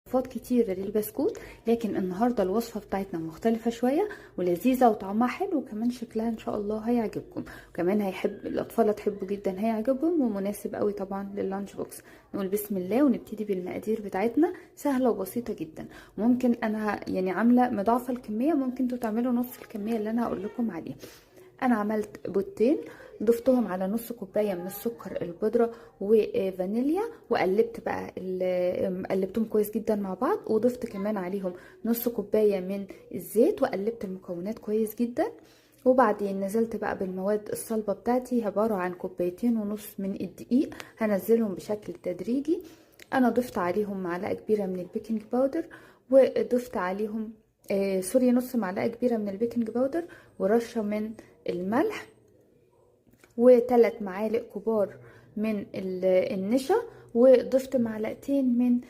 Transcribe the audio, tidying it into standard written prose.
وصفات كتير للبسكوت، لكن النهارده الوصفه بتاعتنا مختلفه شويه ولذيذه وطعمها حلو، وكمان شكلها ان شاء الله هيعجبكم، وكمان هيحب الاطفال، هتحبوا جدا، هيعجبهم ومناسب قوي طبعا لللانش بوكس. نقول بسم الله ونبتدي بالمقادير بتاعتنا، سهله وبسيطه جدا. ممكن انا يعني عامله مضاعفه الكميه، ممكن انتوا تعملوا نص الكميه اللي انا هقول لكم عليها. انا عملت بيضتين، ضفتهم على نص كوبايه من السكر البودره وفانيليا، وقلبت بقى قلبتهم كويس جدا مع بعض، وضفت كمان عليهم نص كوبايه من الزيت، وقلبت المكونات كويس جدا. وبعدين نزلت بقى بالمواد الصلبه بتاعتي، عباره عن كوبايتين ونص من الدقيق، هنزلهم بشكل تدريجي. انا ضفت عليهم معلقه كبيره من البيكنج باودر، وضفت عليهم سوري، نص معلقه كبيره من البيكنج باودر، ورشه من الملح، وثلاث معالق كبار من النشا، وضفت معلقتين من